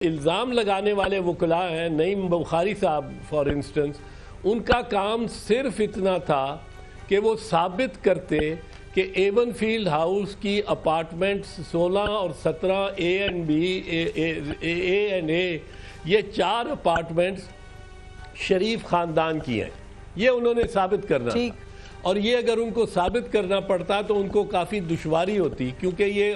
الزام لگانے والے وکلاء ہیں نعیم بخاری صاحب فار انسٹنس، ان کا کام صرف اتنا تھا کہ وہ ثابت کرتے کہ ایون فیلڈ ہاؤس کی اپارٹمنٹس 16 اور 17 اے اینڈ بی اے اینڈ اے یہ 4 اپارٹمنٹس شریف خاندان کی ہیں، یہ انہوں نے ثابت کرنا تھا۔ اور یہ اگر ان کو ثابت کرنا پڑتا تو ان کو کافی دشواری ہوتی، کیونکہ یہ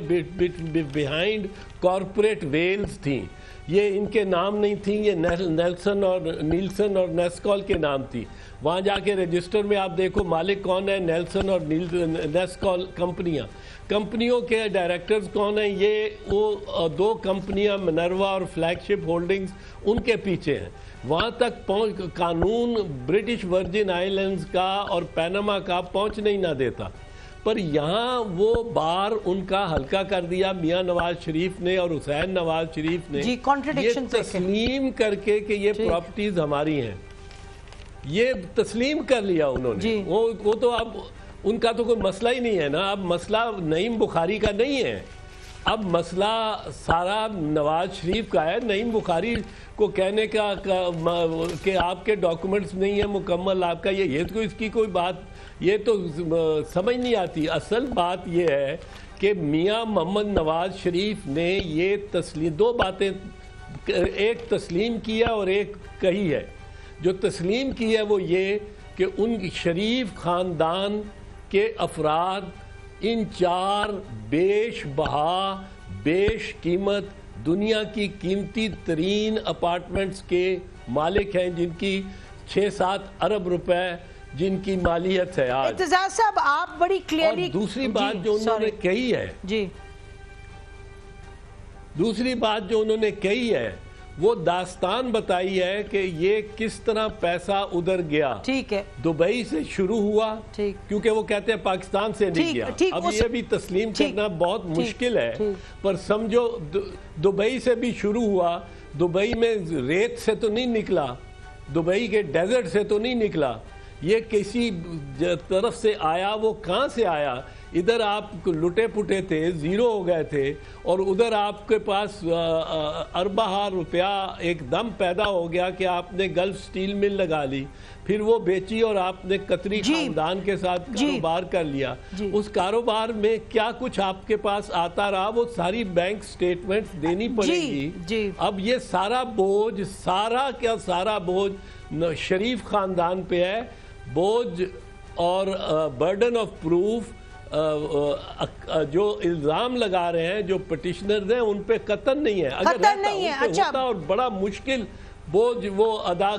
بیہائنڈ کارپوریٹ ویلز تھیں، یہ ان کے نام نہیں تھیں، یہ نیلسن اور نیسکال کے نام تھی۔ وہاں جا کے رجسٹر میں آپ دیکھو مالک کون ہے، نیلسن اور نیسکال کمپنیوں کے ڈائریکٹرز کون ہیں، یہ وہ 2 کمپنیاں منروا اور فلیگ شپ ہولڈنگز ان کے پیچھے ہیں۔ وہاں تک قانون برٹش ورجن آئی لینڈز کا اور پیناما کا پہنچنے ہی نہ دیتا، پر یہاں وہ بار ان کا ہلکا کر دیا میاں نواز شریف نے اور حسین نواز شریف نے، یہ تسلیم کر کے کہ یہ پراپرٹیز ہماری ہیں، یہ تسلیم کر لیا انہوں نے۔ وہ تو اب ان کا تو کوئی مسئلہ ہی نہیں ہے نا، اب مسئلہ نعیم بخاری کا نہیں ہے، اب مسئلہ سارا نواز شریف کا ہے۔ نعیم بخاری کو کہنے کا کہ آپ کے ڈاکومنٹس نہیں ہیں مکمل آپ کا، یہ تو اس کی کوئی بات یہ تو سمجھ نہیں آتی۔ اصل بات یہ ہے کہ میاں محمد نواز شریف نے یہ تسلیم 2 باتیں، ایک تسلیم کیا اور ایک کہی ہے۔ جو تسلیم کی ہے وہ یہ کہ ان شریف خاندان کے افراد ان 4 بیش بہا بیش قیمت دنیا کی قیمتی ترین اپارٹمنٹس کے مالک ہیں، جن کی 6-7 ارب روپے جن کی مالیت ہے آج۔ اعتزاز صاحب آپ بڑی کلیئرلی، اور دوسری بات جو انہوں نے کہی ہے، دوسری بات جو انہوں نے کہی ہے وہ داستان بتائی ہے کہ یہ کس طرح پیسہ ادھر گیا۔ ٹھیک ہے، دبئی سے شروع ہوا، کیونکہ وہ کہتے ہیں پاکستان سے نہیں گیا۔ اب یہ بھی تسلیم کرنا بہت مشکل ہے، پر سمجھو دبئی سے بھی شروع ہوا، دبئی میں ریت سے تو نہیں نکلا، دبئی کے ڈیزرٹ سے تو نہیں نکلا، یہ کسی طرف سے آیا۔ وہ کہاں سے آیا؟ ادھر آپ لٹے پٹے تھے، زیرو ہو گئے تھے، اور ادھر آپ کے پاس اربہ روپیہ ایک دم پیدا ہو گیا کہ آپ نے گلف سٹیل مل لگا لی، پھر وہ بیچی اور آپ نے قطری خاندان کے ساتھ کاروبار کر لیا۔ اس کاروبار میں کیا کچھ آپ کے پاس آتا رہا وہ ساری بینک سٹیٹمنٹس دینی پڑے گی۔ اب یہ سارا بوجھ، سارا کیا سارا بوجھ شریف خاندان پہ ہے، بوجھ اور برڈن آف پروف جو الزام لگا رہے ہیں جو پٹیشنرز ہیں ان پہ قطعاً نہیں ہے۔ اگر رہتا ان پہ ہوتا اور بڑا مشکل بوجھ وہ ادا